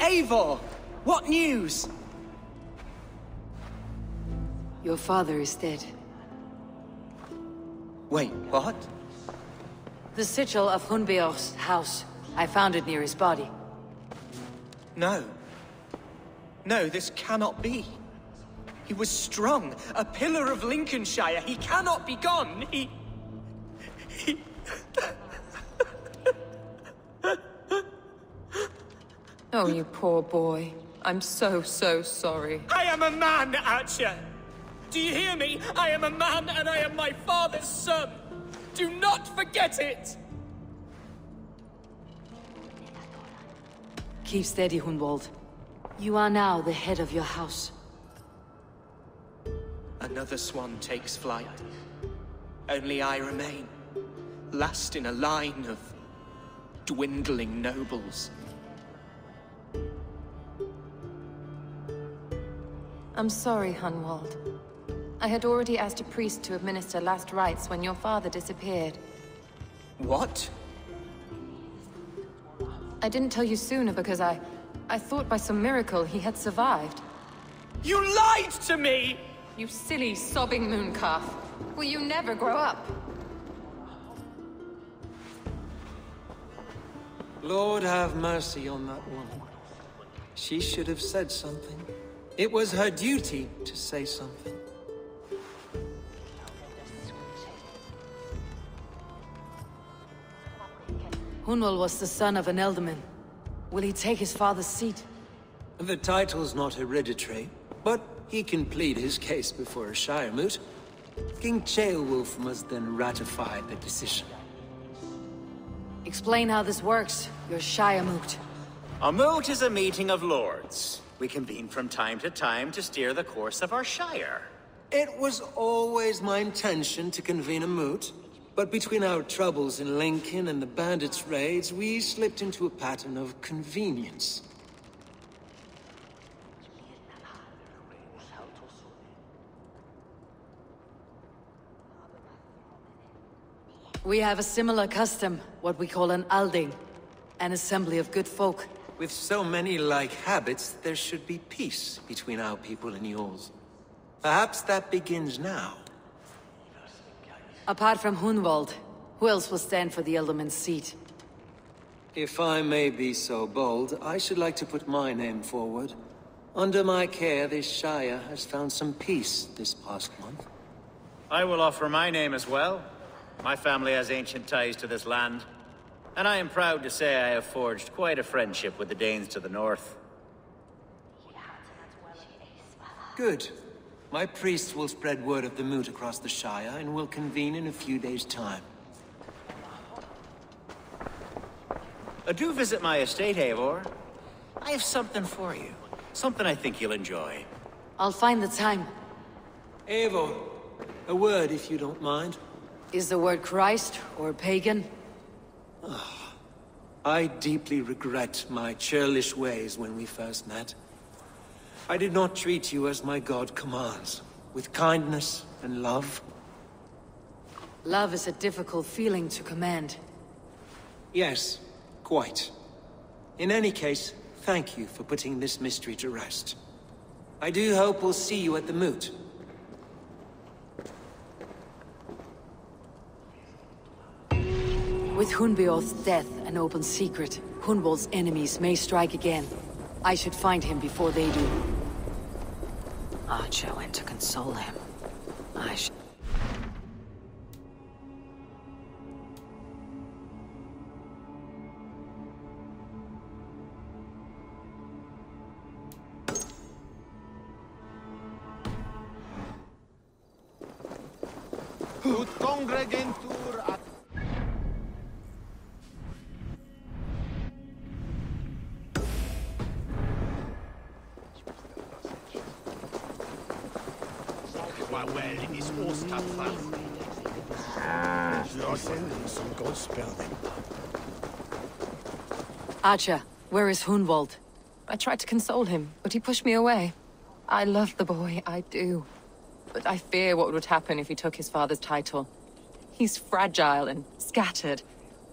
Eivor! What news? Your father is dead. Wait, what? The sigil of Hunbeor's house. I found it near his body. No. No, this cannot be. He was strong, a pillar of Lincolnshire. He cannot be gone. He... Oh, you poor boy. I'm so sorry. I am a man, Archer! Do you hear me? I am a man and I am my father's son! Do not forget it! Keep steady, Hunwald. You are now the head of your house. Another swan takes flight. Only I remain. Last in a line of dwindling nobles. I'm sorry, Hunwald. I had already asked a priest to administer last rites when your father disappeared. What? I didn't tell you sooner because I thought by some miracle he had survived. You lied to me! You silly, sobbing mooncalf. Will you never grow up? Lord have mercy on that woman. She should have said something. It was her duty to say something. Hunwald was the son of an ealdorman. Will he take his father's seat? The title's not hereditary, but he can plead his case before a Shire moot. King Ceolwulf must then ratify the decision. Explain how this works, your Shire moot. A moot is a meeting of lords. We convene from time to steer the course of our Shire. It was always my intention to convene a moot, but between our troubles in Lincoln and the bandits' raids, we slipped into a pattern of convenience. We have a similar custom, what we call an alding. An assembly of good folk. With so many like habits, there should be peace between our people and yours. Perhaps that begins now. Apart from Hunwald, who else will stand for the ealdorman's seat? If I may be so bold, I should like to put my name forward. Under my care, this Shire has found some peace this past month. I will offer my name as well. My family has ancient ties to this land, and I am proud to say I have forged quite a friendship with the Danes to the north. Good. My priests will spread word of the moot across the Shire, and will convene in a few days' time. Do visit my estate, Eivor. I have something for you. Something I think you'll enjoy. I'll find the time. Eivor, a word if you don't mind. Is the word Christ or pagan? I deeply regret my churlish ways when we first met. I did not treat you as my god commands, with kindness and love. Love is a difficult feeling to command. Yes, quite. In any case, thank you for putting this mystery to rest. I do hope we'll see you at the moot. With Hunbeor's death an open secret, Hunwald's enemies may strike again. I should find him before they do. Archer went to console him. I should... Ut congregentur ad... Archer, where is Hunwald? I tried to console him, but he pushed me away. I love the boy, I do. But I fear what would happen if he took his father's title. He's fragile and scattered.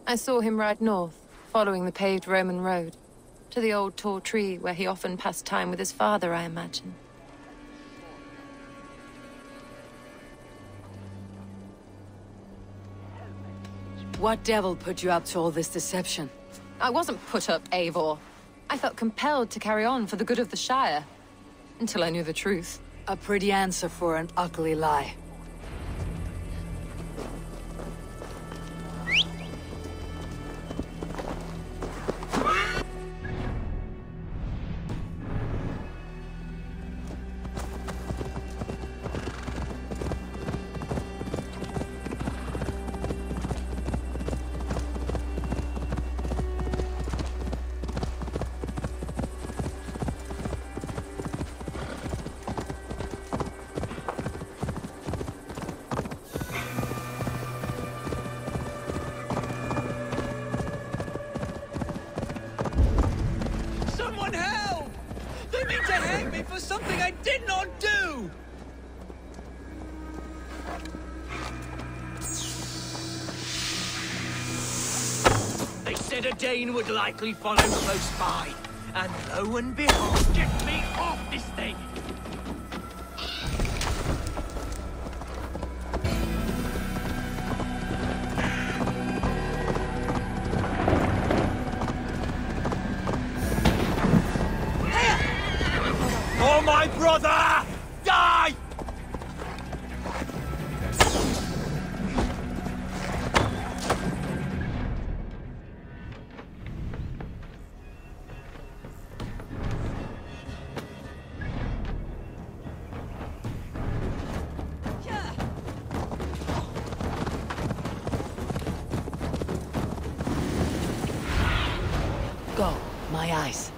I saw him ride north, following the paved Roman road. To the old tall tree where he often passed time with his father, I imagine. What devil put you up to all this deception? I wasn't put up, Eivor. I felt compelled to carry on for the good of the Shire. Until I knew the truth. A pretty answer for an ugly lie. Someone help! They mean to hang me for something I did not do! They said a Dane would likely follow close by. And lo and behold, get me off this thing! For my brother! Die! Go, my eyes.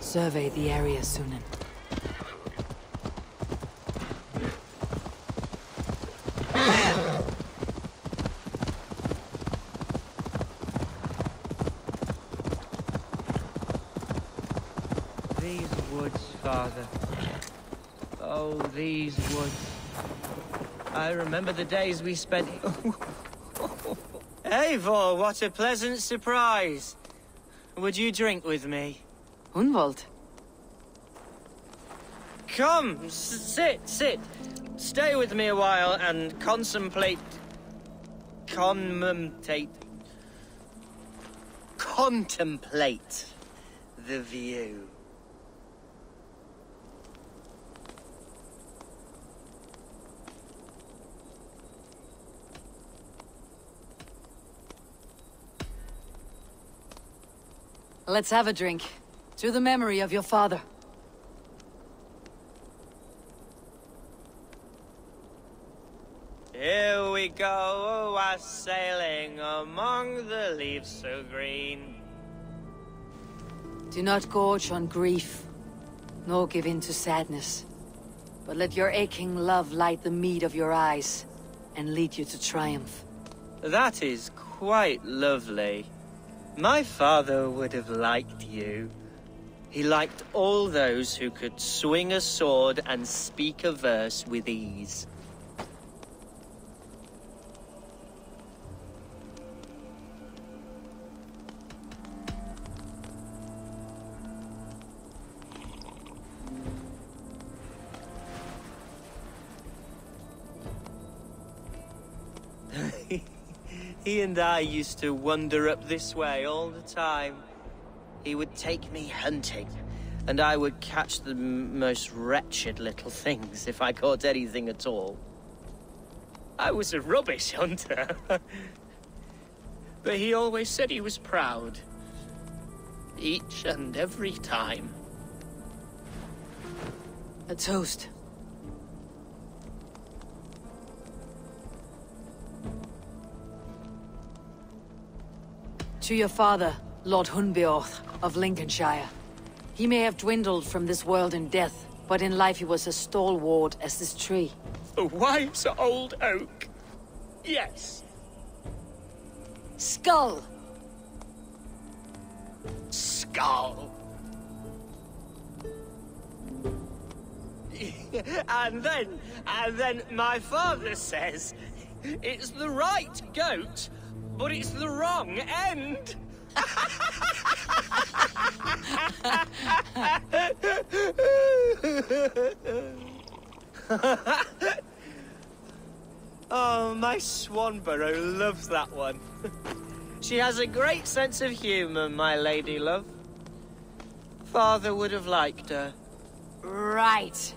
Survey the area, Sunan. These woods, Father. Oh, these woods. I remember the days we spent... Eivor, what a pleasant surprise. Would you drink with me? Hunwald. Come, sit. Stay with me a while and contemplate the view. Let's have a drink. To the memory of your father. Here we go, a sailing among the leaves so green. Do not gorge on grief, nor give in to sadness. But let your aching love light the mead of your eyes, and lead you to triumph. That is quite lovely. My father would have liked you. He liked all those who could swing a sword and speak a verse with ease. He and I used to wander up this way all the time. He would take me hunting, And I would catch the most wretched little things if I caught anything at all. I was a rubbish hunter. But he always said he was proud. Each and every time. A toast. To your father, Lord Hunbeorth of Lincolnshire. He may have dwindled from this world in death, but in life he was as stalwart as this tree. A wise old oak. Yes. Skull! Skull. And then my father says, it's the right goat, but it's the wrong end. Oh, my Swanborough loves that one. She has a great sense of humor, my lady love. Father would have liked her. Right.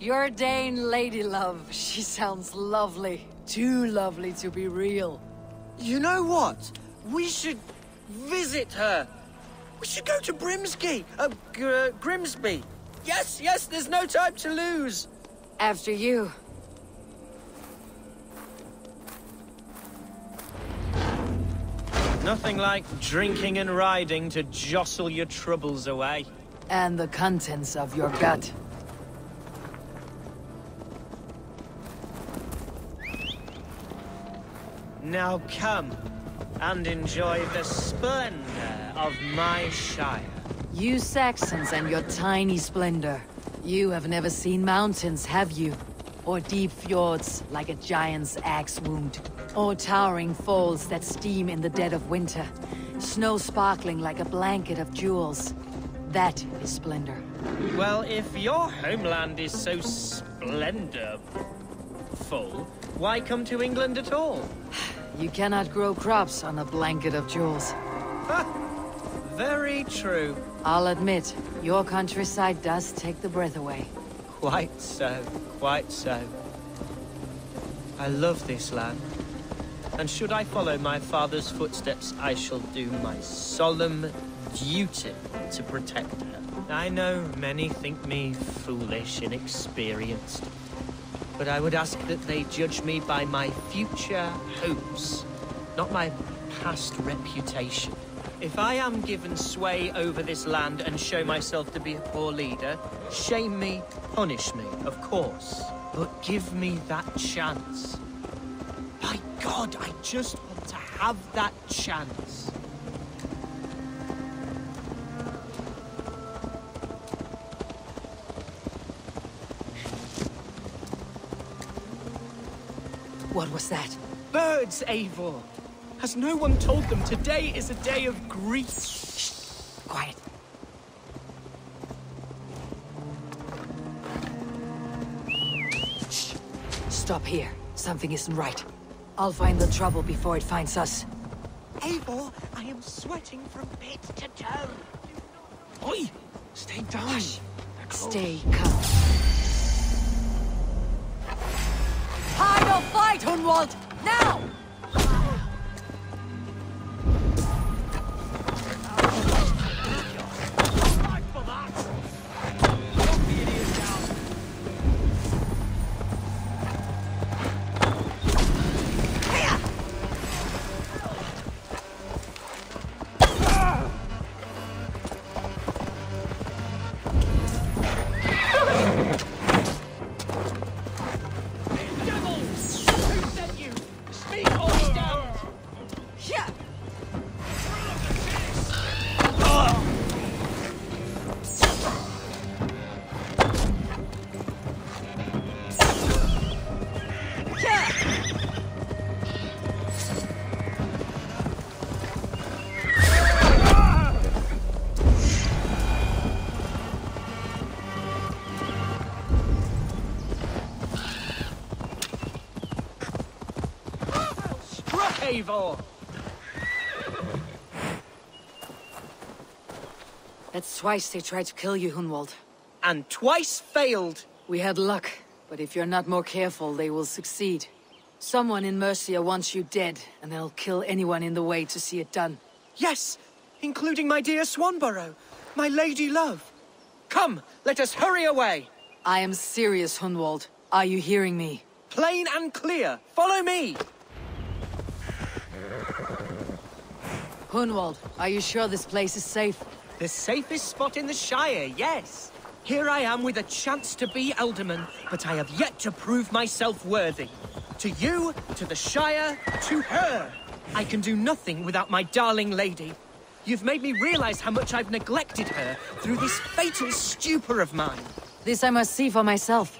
Your Dane lady love. She sounds lovely. Too lovely to be real. You know what? We should visit her. We should go to Grimsby. Grimsby. Yes, there's no time to lose. After you. Nothing like drinking and riding to jostle your troubles away. And the contents of your gut. Now come and enjoy the splendor of my shire. You Saxons and your tiny splendor. You have never seen mountains, have you? Or deep fjords like a giant's axe wound. Or towering falls that steam in the dead of winter. Snow sparkling like a blanket of jewels. That is splendor. Well, if your homeland is so splendorful, why come to England at all? You cannot grow crops on a blanket of jewels. Very true. I'll admit, your countryside does take the breath away. Quite so, quite so. I love this land. And should I follow my father's footsteps, I shall do my solemn duty to protect her. I know many think me foolish, inexperienced. But I would ask that they judge me by my future hopes, not my past reputation. If I am given sway over this land and show myself to be a poor leader, shame me, punish me, of course. But give me that chance. By God, I just want to have that chance. What was that? Birds, Eivor! Has no one told them today is a day of grief? Shh. Quiet. Shh. Stop here. Something isn't right. I'll find the trouble before it finds us. Eivor, I am sweating from pit to toe. Oi! Stay down. Hush. Stay calm. Hide or fight, Hunwald! Now! That's twice they tried to kill you, Hunwald. And twice failed. We had luck, but if you're not more careful, they will succeed. Someone in Mercia wants you dead, and they'll kill anyone in the way to see it done. Yes, including my dear Swanborough, my lady love. Come, let us hurry away. I am serious, Hunwald. Are you hearing me? Plain and clear. Follow me. Hunwald, are you sure this place is safe? The safest spot in the Shire, yes. Here I am with a chance to be Alderman, but I have yet to prove myself worthy. To you, to the Shire, to her. I can do nothing without my darling lady. You've made me realize how much I've neglected her through this fatal stupor of mine. This I must see for myself.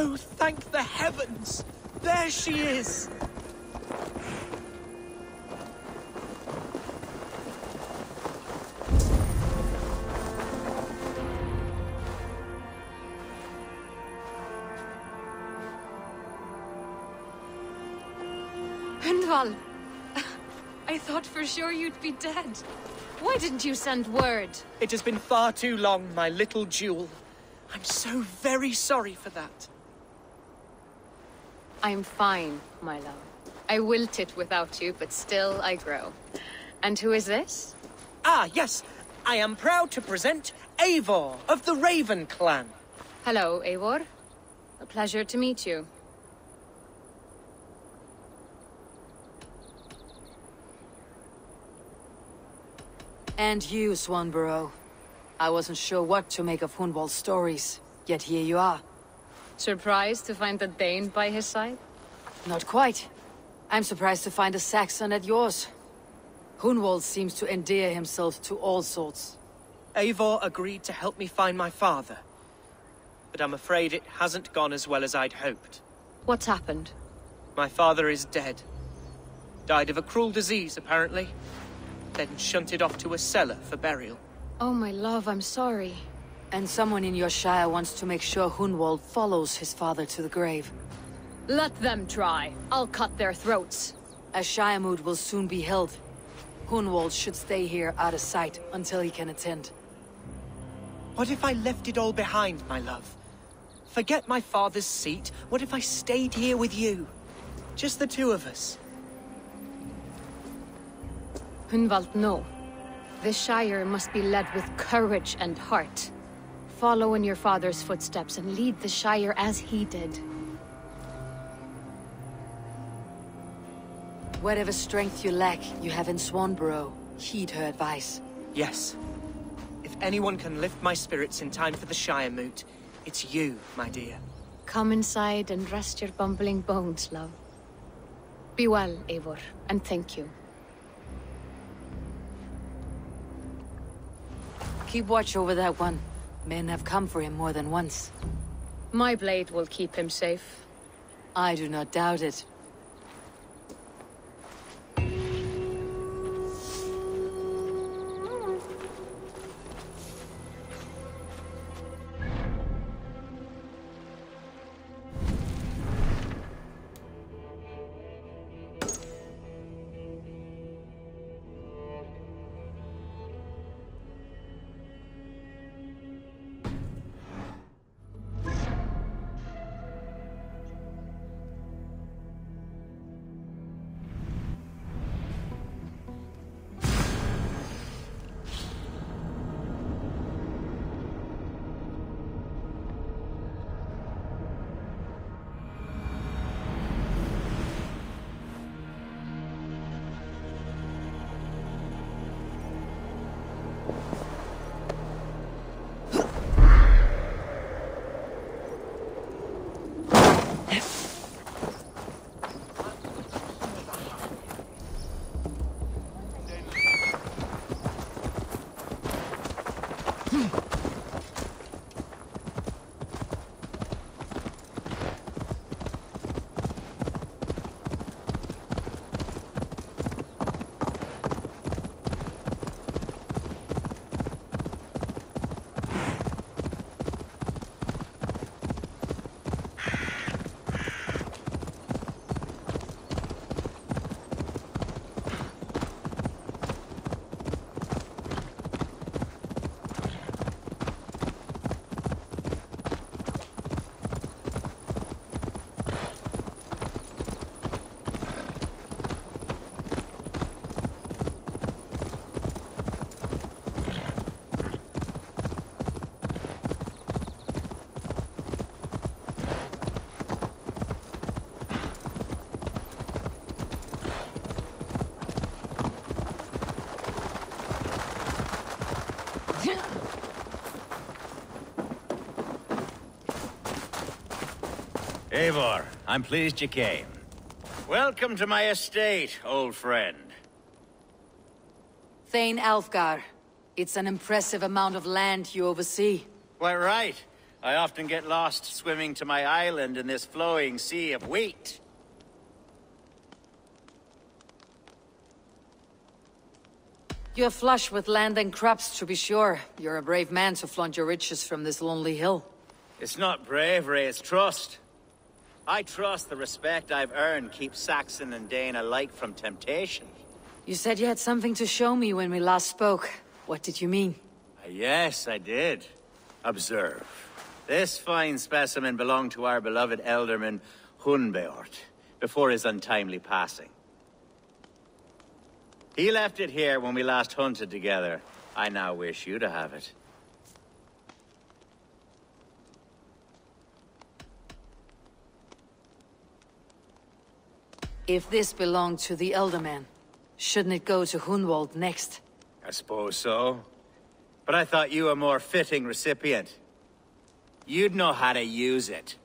Oh, thank the heavens! There she is! Hundval! I thought for sure you'd be dead. Why didn't you send word? It has been far too long, my little jewel. I'm so very sorry for that. I'm fine, my love. I wilted without you, but still I grow. And who is this? Ah, yes. I am proud to present Eivor of the Raven clan. Hello, Eivor. A pleasure to meet you. And you, Swanborough. I wasn't sure what to make of Hunwald's stories, yet here you are. Surprised to find the Dane by his side? Not quite. I'm surprised to find a Saxon at yours. Hunwald seems to endear himself to all sorts. Eivor agreed to help me find my father. But I'm afraid it hasn't gone as well as I'd hoped. What's happened? My father is dead. Died of a cruel disease, apparently. Then shunted off to a cellar for burial. Oh, my love, I'm sorry. And someone in your shire wants to make sure Hunwald follows his father to the grave. Let them try. I'll cut their throats. A shire moot will soon be held. Hunwald should stay here out of sight until he can attend. What if I left it all behind, my love? Forget my father's seat. What if I stayed here with you? Just the two of us. Hunwald, no. This Shire must be led with courage and heart. Follow in your father's footsteps and lead the Shire as he did. Whatever strength you lack, you have in Swanborough. Heed her advice. Yes. If anyone can lift my spirits in time for the Shire moot, it's you, my dear. Come inside and rest your bumbling bones, love. Be well, Eivor, and thank you. Keep watch over that one. Men have come for him more than once. My blade will keep him safe. I do not doubt it. Eivor, I'm pleased you came. Welcome to my estate, old friend. Thane Alfgar. It's an impressive amount of land you oversee. Quite right. I often get lost swimming to my island in this flowing sea of wheat. You're flush with land and crops, to be sure. You're a brave man to flaunt your riches from this lonely hill. It's not bravery, it's trust. I trust the respect I've earned keeps Saxon and Dane alike from temptation. You said you had something to show me when we last spoke. What did you mean? Yes, I did. Observe. This fine specimen belonged to our beloved elderman, Hunbeort, before his untimely passing. He left it here when we last hunted together. I now wish you to have it. If this belonged to the Elder Man, shouldn't it go to Hunwald next? I suppose so. But I thought you a more fitting recipient. You'd know how to use it.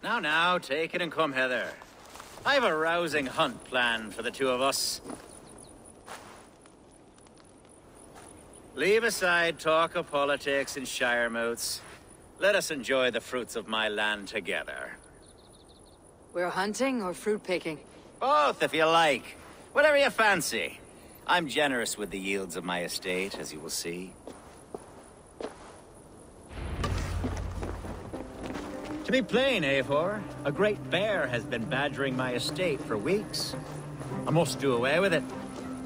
Now, take it and come hither. I've a rousing hunt planned for the two of us. Leave aside talk of politics and shire moots. Let us enjoy the fruits of my land together. We're hunting or fruit picking? Both, if you like. Whatever you fancy. I'm generous with the yields of my estate, as you will see. To be plain, Eivor, a great bear has been badgering my estate for weeks. I must do away with it,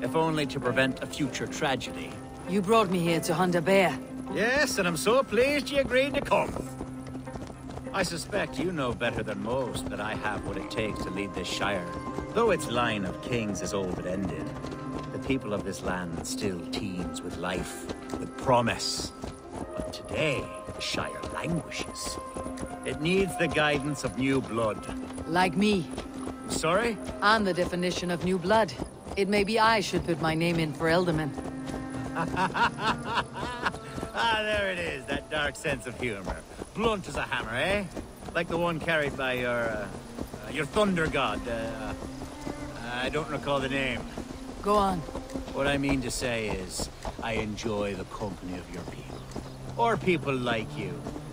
if only to prevent a future tragedy. You brought me here to hunt a bear. Yes, and I'm so pleased you agreed to come. I suspect you know better than most that I have what it takes to lead this shire. Though its line of kings is all but ended, the people of this land still teems with life, with promise. But today, the shire languishes. It needs the guidance of new blood. Like me. Sorry? I'm the definition of new blood. It may be I should put my name in for Elderman. Ah, there it is, that dark sense of humor. Blunt as a hammer, eh? Like the one carried by your thunder god. I don't recall the name. Go on. What I mean to say is, I enjoy the company of your people. Or people like you.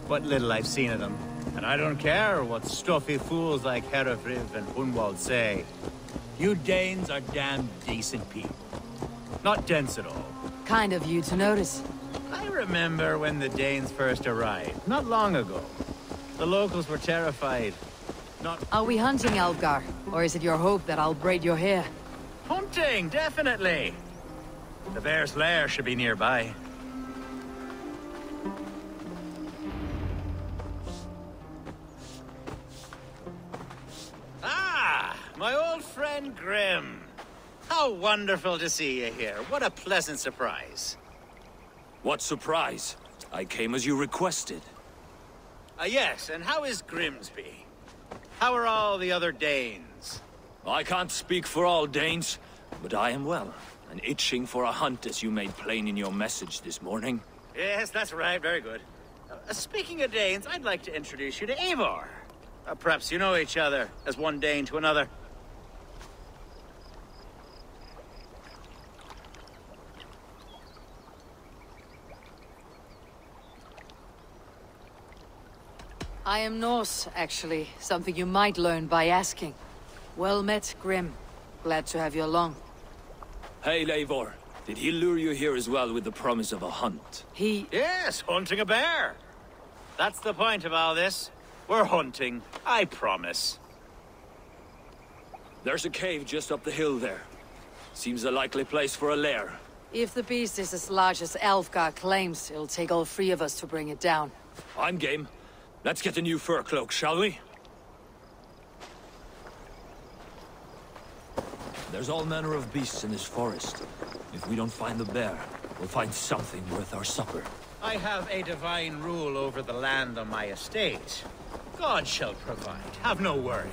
What little I've seen of them. And I don't care what stuffy fools like Herefriv and Hunwald say. You Danes are damn decent people. Not dense at all. Kind of you to notice. I remember when the Danes first arrived, not long ago. The locals were terrified. Are we hunting, Alfgar? Or is it your hope that I'll braid your hair? Hunting, definitely! The bear's lair should be nearby. Ah! My old friend Grim. How wonderful to see you here. What a pleasant surprise. What surprise? I came as you requested. Yes, and how is Grimsby? How are all the other Danes? I can't speak for all Danes, but I am well, and itching for a hunt as you made plain in your message this morning. Yes, that's right. Very good. Speaking of Danes, I'd like to introduce you to Eivor. Perhaps you know each other, as one Dane to another. I am Norse, actually. Something you might learn by asking. Well met, Grim. Glad to have you along. Hey, Eivor. Did he lure you here as well with the promise of a hunt? Yes, hunting a bear. That's the point of all this. We're hunting, I promise. There's a cave just up the hill there. Seems a likely place for a lair. If the beast is as large as Alfgar claims, it'll take all three of us to bring it down. I'm game. Let's get a new fur cloak, shall we? There's all manner of beasts in this forest. If we don't find the bear, we'll find something worth our supper. I have a divine rule over the land on my estate. God shall provide. Have no worry.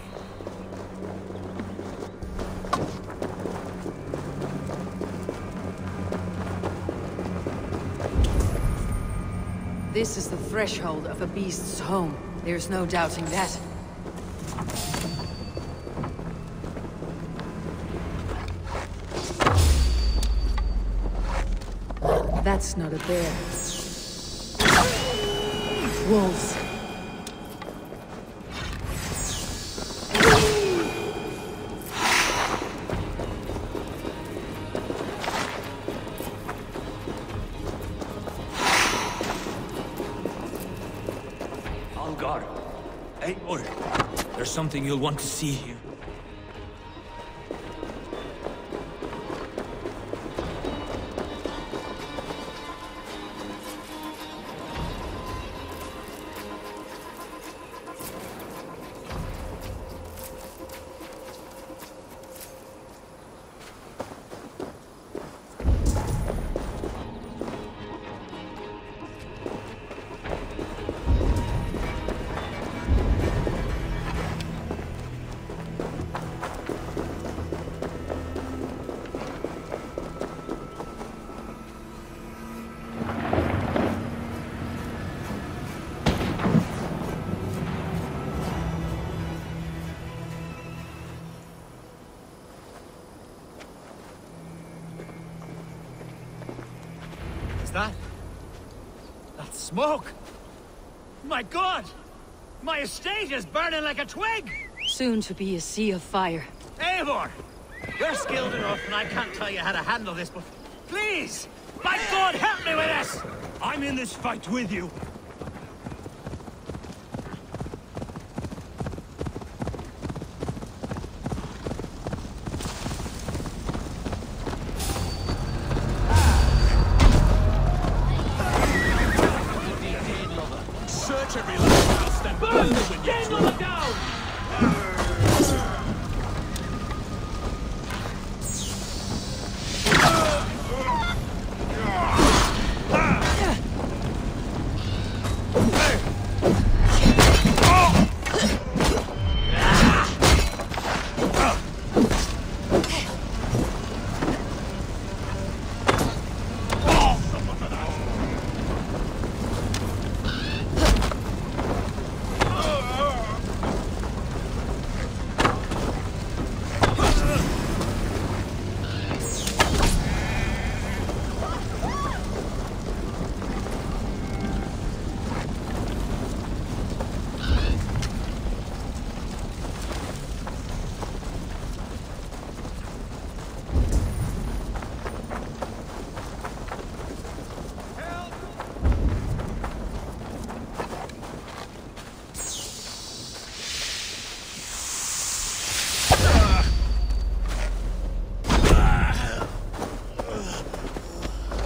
This is the threshold of a beast's home. There's no doubting that. That's not a bear. Wolves. Algar. Eivor. There's something you'll want to see here. That's smoke! My God! My estate is burning like a twig! Soon to be a sea of fire. Eivor! You're skilled enough and I can't tell you how to handle this, but please! By God, help me with this! I'm in this fight with you. Search every last house that burns when you Dangle down!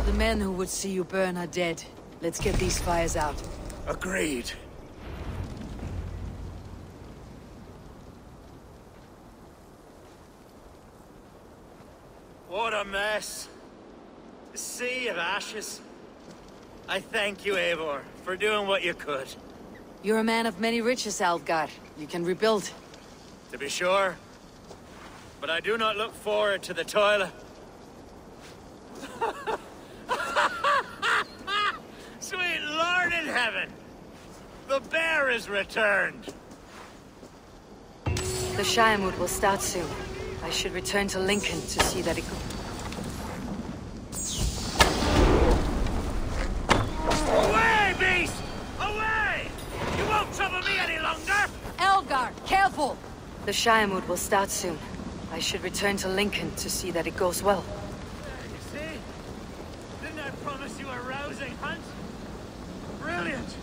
The men who would see you burn are dead. Let's get these fires out. Agreed. What a mess. A sea of ashes. I thank you, Eivor, for doing what you could. You're a man of many riches, Algar. You can rebuild. To be sure. But I do not look forward to the toil. Sweet Lord in heaven! The bear is returned! The Shiremoot will start soon. I should return to Lincoln to see that it... Away, beast! Away! You won't trouble me any longer! Elgar, careful! The Shiremoot will start soon. I should return to Lincoln to see that it goes well. You see? Didn't I promise you a rousing hunt? Brilliant!